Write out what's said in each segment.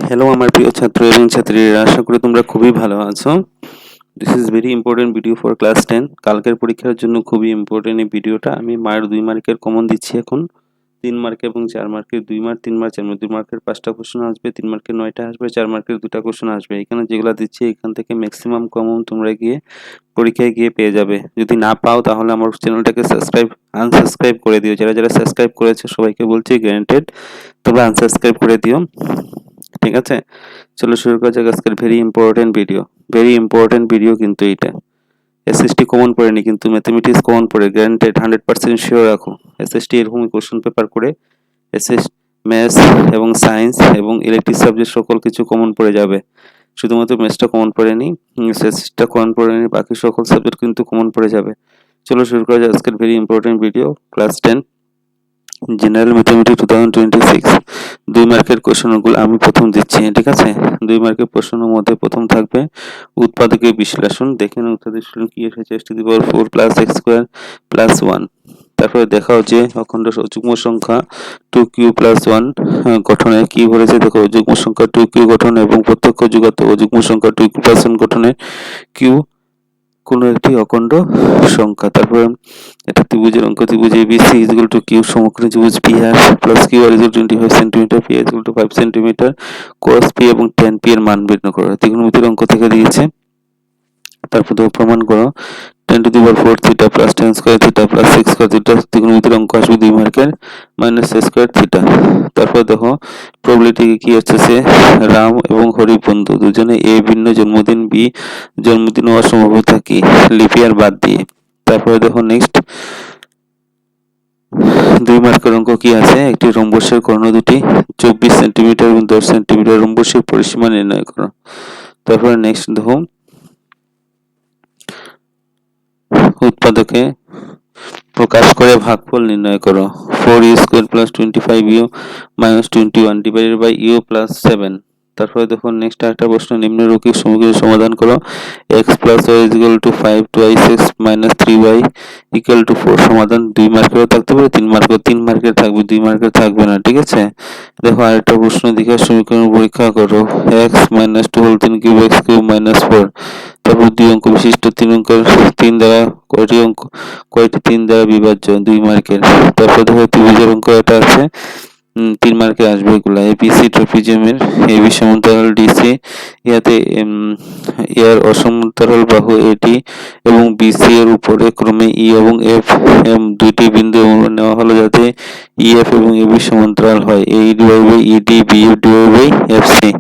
Hello আমার প্রিয় ছাত্র এবং ছাত্রীরা, আশা করি তোমরা খুবই ভালো আছো। This is very important video for class 10। কালকের পরীক্ষার জন্য খুবই ইম্পর্টেন্ট এই ভিডিওটা। আমি মায়ের 2 মার্কের কমন দিচ্ছি এখন। 3 মার্ক এবং 4 মার্কের 2 মার্ক, 3 মার্ক, 4 মার্ক। 2 মার্কের 5টা কোশ্চেন আসবে, 3 মার্কের 9টা আসবে, 4 মার্কের 2টা কোশ্চেন আসবে। এখানে যেগুলা দিচ্ছি এখান থেকে ম্যাক্সিমাম কমন তোমরা গিয়ে পরীক্ষায় গিয়ে পেয়ে যাবে। যদি না পাও তাহলে আমার চ্যানেলটাকে আনসাবস্ক্রাইব করে দিও। যারা সাবস্ক্রাইব করেছে সবাইকে বলছি গ্যারান্টেড তোমরা আনসাবস্ক্রাইব করে দিও। ঠিক আছে, চলো শুরু করা যাক আজকের ভেরি ইম্পর্টেন্ট ভিডিও কিন্তু এটা। এসএসটি কমন পড়েনি কিন্তু ম্যাথমেটিক্স কমন পড়ে, গ্যারান্টেড 100% শিওর রাখো। এসএসটি এরকমই কোশ্চেন পেপার করে এসএস ম্যাথস এবং সায়েন্স এবং ইলেকট্রিক সাবজেক্ট সকল কিছু কমন পড়ে যাবে। শুধুমাত্র ম্যাথসটা কমন পড়েনি, এসএসটা কমন পড়েনি, বাকি সকল সাবজেক্ট কিন্তু কমন পড়ে যাবে। চলো শুরু করা যাক আজকের very important video class 10 general mathematics 2026। 2 মার্কের কোশ্চেনগুলো আমি প্রথম দিচ্ছি, ঠিক আছে। 2 মার্কের প্রশ্নের মধ্যে প্রথম থাকবে উৎপাদকের বিশ্লেষণ। দেখেন উৎপাদকের বিশ্লেষণ কি এসেছে, x⁴ + x² + 1। তারপরে দেখাও যে অখণ্ড যুগ্ম সংখ্যা 2q + 1 গঠনে কি বলেছে। দেখো যুগ্ম সংখ্যা 2q গঠন এবং প্রত্যক্ষ যুগাত্মক ও যুগ্ম সংখ্যা 2q + 1 গঠনে q কোনো একটি অখণ্ড সংখ্যা। তারপরে এটা ত্রিভুজের অঙ্ক, ত্রিভুজ ABC = q সমকোণী ত্রিভুজ PR + QR = 25 centimetre, P = 5 centimetre, cos P এবং tan P এর মান বের করো। ত্রিগোণমিতির অঙ্ক থেকে দিয়েছে। তারপর দেখো প্রমাণ করো 10⁴ θ + tan² θ + sec² θ। ত্রিগোণমিতির অঙ্ক আসবে 2 মার্কের -a² θ। তারপর দেখো প্রবলেটিকে কি হচ্ছে, রাম এবং হরি বন্ধু দুজনে A ভিন্ন জন্মদিন, B জন্মদিন হওয়ার সম্ভাবনা কি লিপ ইয়ার বাদ দিয়ে। তারপরে দেখো নেক্সট 2 মার্কের অঙ্ক কি আছে, একটি রম্বসের কর্ণ দুটি 24 সেন্টিমিটার এবং 10 সেন্টিমিটার, রম্বসের পরিসীমা নির্ণয় করো। তারপরে নেক্সট দেখো উৎপাদকে প্রকাশ করে ভাগফল নির্ণয় করো। 4u² + 25u - 21 / u + 7। তারপরে দেখো নেক্সট একটা প্রশ্ন, নিম্নরূপের সমীকরণ সমাধান করো। x + y = 5 2x - 3y = 4। সমাধান 2 মার্কেরও থাকতে পারে, 3 মার্কের থাকবে, 2 মার্কের থাকবে না, ঠিক আছে। দেখো আরেকটা প্রশ্ন, দ্বিঘাত সমীকরণ পরীক্ষা করো। x - 2 3 cube x³ - 4। তারপর 2 অঙ্ক বিশিষ্ট 3 অঙ্কের 3 দ্বারা কয়টি 3 দ্বারা বিভাজ্য 2 মার্কের। তারপর দেখো ত্রিভুজের অঙ্ক এটা আছে, 3 মার্কে আসবে এগুলা। এবিসি ট্রাপিজিয়ামের এবি সমান্তরাল ডিসি ইয়াতে এর অসমান্তরাল বাহু এডি এবং বিসি এর উপরে ক্রমে ই এবং এফ দুইটি বিন্দু নেওয়া হলো যাতে ইএফ এবং এবি সমান্তরাল হয়। এই divide ED B divide FC.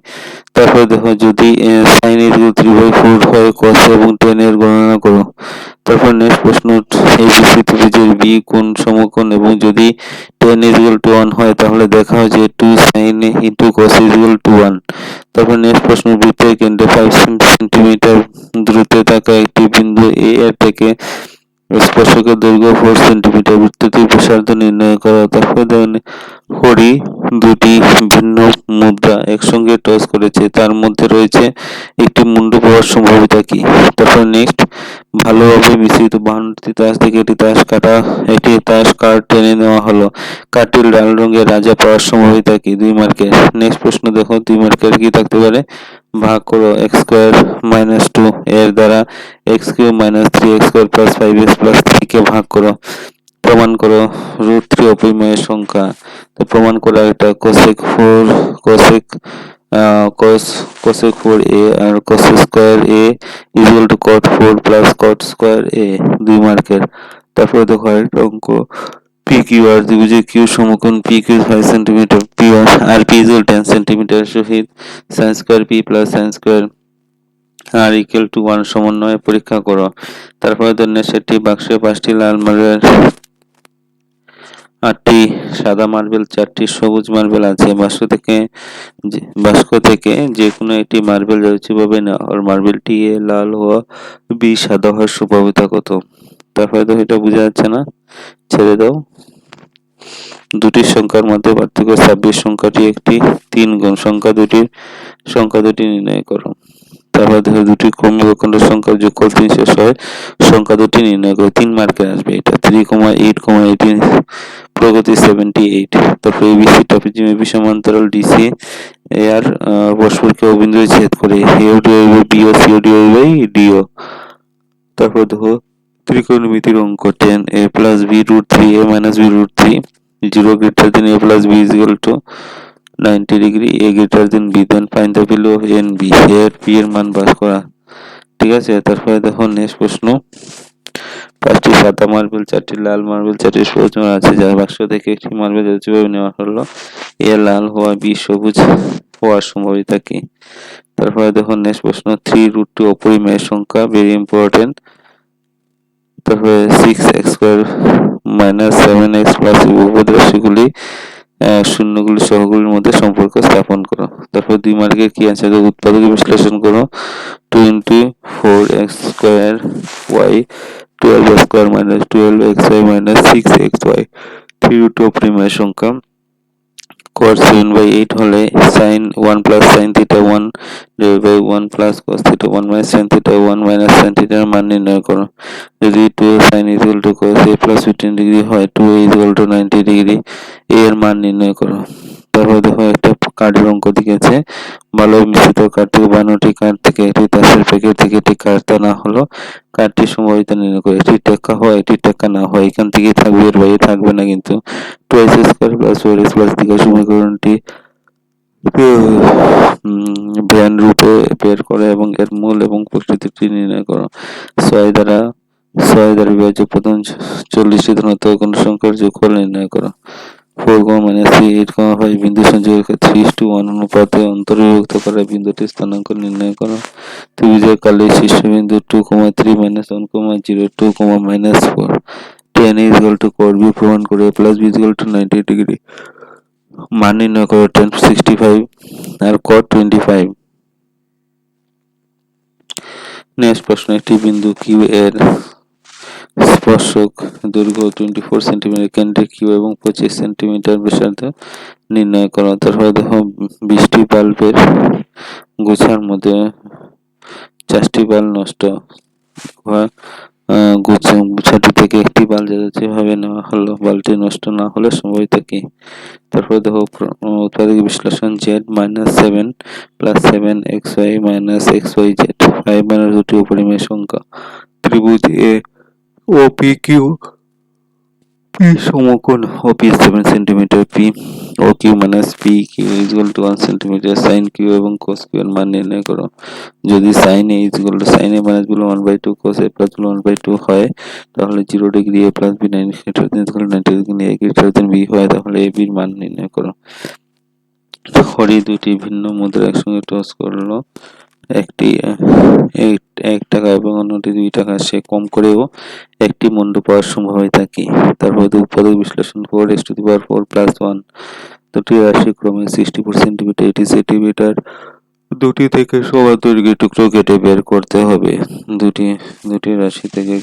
তারপর দেখো যদি sin a3/4 হয় cos এবং tan এর গণনা করো। তারপর নেক্সট প্রশ্ন, এবিসি ত্রিভুজের বি কোণ সমকোণ এবং যদি tan 1 হয় তাহলে দেখাও যে 2 sin a * cos a = 1। তারপর নেক্সট প্রশ্ন, বৃত্তের কেন্দ্রে 5 সেন্টিমিটার দূরত্বে থাকা একটি বিন্দু এ এর থেকে স্পর্শকের দৈর্ঘ্য 4 সেন্টিমিটার, বৃত্তটির ব্যাসার্ধ নির্ণয় করা। তারপর হরি দুটি ভিন্ন মুদ্রা একসঙ্গে টস করেছে, তার মধ্যে রয়েছে একটি মুন্ডু পাওয়ার সম্ভাব্যতা কি। তারপর নেক্সট, ভালোভাবে মিশ্রিত 52টি তাস থেকে একটি তাস কার্ড টেনে নেওয়া হলো, কার্ডটি লাল রঙের রাজা পাওয়ার সম্ভাব্যতা কি 2 মার্কের। নেক্সট প্রশ্ন দেখো 2 মার্কের কি থাকতে পারে, ভাগ করো x² - 2 এর দ্বারা x³ - 3x² + 5x + 3 কে ভাগ করো। প্রমাণ করো √3 অপরিমেয় সংখ্যা। তো প্রমাণ করা এটা cosec 4a R cos² a = cot 4 + cot² a 2 মার্কের। তারপরে দেখো আরেকটা অঙ্ক, PQR ত্রিভুজের Q সমকোণ PQ 5 সেন্টিমিটার, PR আর P = 10 সেন্টিমিটার সহিত sin² P + sin² r = 1 সমন্বয়ে পরীক্ষা করো। তারপরে সেটি বাক্সে 5টি লাল মার্বেল, 8টি সাদা মার্বেল, 4টি সবুজ মার্বেল আছে। বাক্স থেকে যে কোনো একটি মার্বেল যথোচিতভাবে নেওয়া হল। মার্বেলটি এ লাল হওয়া, বি সাদা হওয়ার সম্ভাব্যতা কত। তারপরে তো এটা বোঝা যাচ্ছে না, ছেড়ে দাও। দুটি সংখ্যার মধ্যে পার্থক্য 26 সংখ্যাটি একটি 3 গুণ সংখ্যা দুটি নির্ণয় করো। তারপর দেখো দুটি ক্রমিক অখণ্ড সংখ্যার যোগফল 3 শেষ হয় সংখ্যা দুটি নির্ণয় করো। 3 মার্কের আসবে এটা। 3,8,18 প্রগতি 78। তারপর এবিসি ট্রাপিজিয়াম এবি সমান্তরাল ডিসি এর পরস্পরকে অবিন্দুতে ছেদ করে AO divide by BO CO divide by DO। তারপর দেখো ত্রিকোণমিতির অঙ্ক tan a plus b root 3 a minus b root 3 0 greater than a plus b is equal to 90 degree, a greater than b, then find the value of a and b। এর p এর মান বাস করা। ঠিক আছে, তারপরে দেখো next প্রশ্ন। 5টি সাদা মার্বেল, 4টি লাল মার্বেল, 4টি সবুজ মার্বেল আছে, যার বাক্স থেকে একটি মার্বেল যেভাবে নেওয়া হলো এ লাল হওয়া, বি সবুজ হওয়ার সম্ভাবনা কি? তারপরে দেখো নেক্সট প্রশ্ন। 3√2 অপরিমেয় সংখ্যা, ভেরি ইম্পর্টেন্ট। তারপরে 6x square minus 7x plus উপপাদ্য রাশিগুলি শূন্যগুলি সহগুলির মধ্যে সম্পর্ক স্থাপন করো। তারপর 2 মার্কের কি আছে, উৎপাদক বিশ্লেষণ করো। 24x square y 12 square minus 12xy minus 6xy 3√2 অপরিমেয় সংখ্যা। cos 7/8 হলে sin 1 plus sin theta 1 divided by 1 plus cos theta 1 minus sin theta 1 minus sin theta এর মান নির্ণয় করো। যদি 2 sin is equal to cos a plus 15 degree হয়, 2a is equal to 90 degree, a এর মান নির্ণয় করো। তারপর দেখো একটা কার্ডের অঙ্ক দিয়েছে। ভালো মিশ্রিত কার্ড থেকে 52টি কার্ড থেকে একটি তাসের প্যাকেট থেকে একটি কার্ড না হলো কার্ডটির সম্ভাব্যতা নির্ণয় করে। এটি টেক্কা হয়, এটি টেক্কা না হয়, এখান থেকে থাকবে, এর বাইরে থাকবে না। কিন্তু 2x square plus 4x plus দ্বিঘাত সমীকরণটি ব্যান রূপে বের করো এবং এর মূল এবং প্রকৃতিটি নির্ণয় করো। 6 দ্বারা বিভাজ্য প্রথম 40টি ধনাত্মক কোন সংখ্যার যোগফল নির্ণয় করো। 4, -3, 8, 5 বিন্দু সংযোগের ক্ষেত্রে 3:1 অনুপাতে অন্তর্ভুক্ত করা বিন্দুটির স্থানাঙ্ক নির্ণয় করো। ত্রিভুজের কালে শীর্ষবিন্দু 2, 3 -1, 0, 2, -4 tan is equal to cot b প্রমাণ করে plus b is equal to 90 degree মান নির্ণয় করো। tan 65 আর cot 25। নেক্সট প্রশ্ন। একটি বিন্দু q এর স্পর্শক দৈর্ঘ্য 24 সেন্টিমিটার, কেন্দ্রে q এবং 25 সেন্টিমিটার ব্যাসার্ধ নির্ণয় করো। তারপরে দেখো 20টি বাল্বের গোছার মধ্যে 4টি বাল্ব নষ্ট হয়। গুচ্ছটি থেকে একটি বাল্ব যেভাবে নেওয়া হলো বাল্বটি নষ্ট না হলে সম্ভাব্যতা কি? তারপরে দেখো উৎপাদক বিশ্লেষণ। z minus 7 plus 7xy minus xyz 5 minus 2টি অপরিমেয় সংখ্যা। ত্রিভুজ a ও PQ P সমকোণ OP 7 centimetre, P OQ minus PQ is equal to 1 centimetre. sin Q এবং cos Q এর মান নির্ণয় করো। যদি sin A is equal to sin A minus B 1/2 cos A plus 1/2 হয়, তাহলে 0 degree A plus B 90 degree A greater than B হয়, তাহলে AB এর মান নির্ণয় করো। ঘড়ি দুটি ভিন্ন মুদ্রা একসঙ্গে টস করলো। একটি 1 টাকা এবং অন্যটি 2 টাকা, সে কম করেও একটি মুদ্রা পাওয়ার সম্ভাবনা কি? তারপর উৎপাদক বিশ্লেষণ। 4x⁴ plus 1 দুটি রাশি ক্রমে 64 সেন্টিমিটার 80 সেন্টিমিটার দুটি থেকে সমান দৈর্ঘ্যের টুকরো কেটে বের করতে হবে। দুটি রাশি থেকে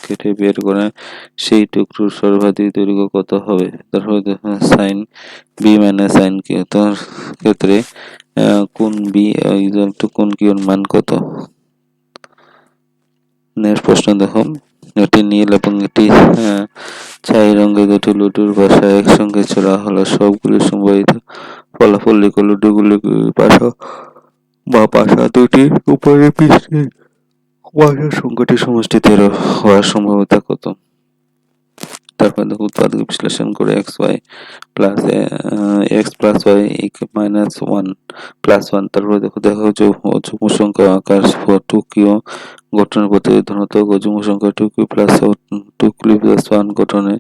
কেটে বের করে সেই টুকরোর সর্বাধিক দৈর্ঘ্য কত হবে? তারপরে sine B minus sine Q, তার ক্ষেত্রে কোণ বি ইকুয়াল টু কোণ কিউ এর মান কত? নেক্সট প্রশ্ন দেখো। এটি নীল এবং এটি ছাই রঙের দুটি লুডুর বাসা একসঙ্গে ছোড়া হলো। সবগুলি সম্ভাবিত ফলাফল লিখো। লুডুগুলি পাশা দুটির উপরে পৃষ্ঠে বাসার সংখ্যাটি সমষ্টি 13 হওয়ার সম্ভাবনা কত? তারপর দেখো উৎপাদক বিশ্লেষণ করে x plus y minus 1 plus 1। তারপরে দেখো যুগ্ম সংখ্যা আকার 2q গঠনের প্রতি ধনাত্মক ও যুগ্ম সংখ্যা 2q plus 1 গঠনে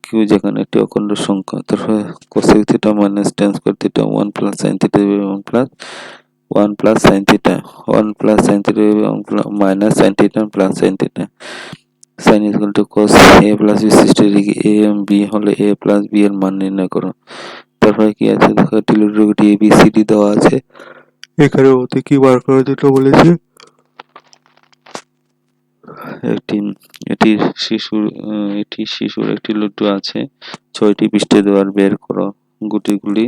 q যেখানে একটি অখণ্ড সংখ্যা। তারপরে cosec theta minus tan square theta 1 plus sin theta 1 plus sin theta minus sin theta plus sin theta sin is equal to cos a plus b 60 degree. a এবং b হলে a plus b এর মান নির্ণয় করো। তারপরে কি আছে দেখো, ত্রিভুজটি ABCD দেওয়া আছে। এখানে ওতে কি বার করার জন্য বলেছে? এটি শিশুর একটি লুডু আছে। 6টি পৃষ্ঠে দেওয়ার বের করো গুটিগুলি।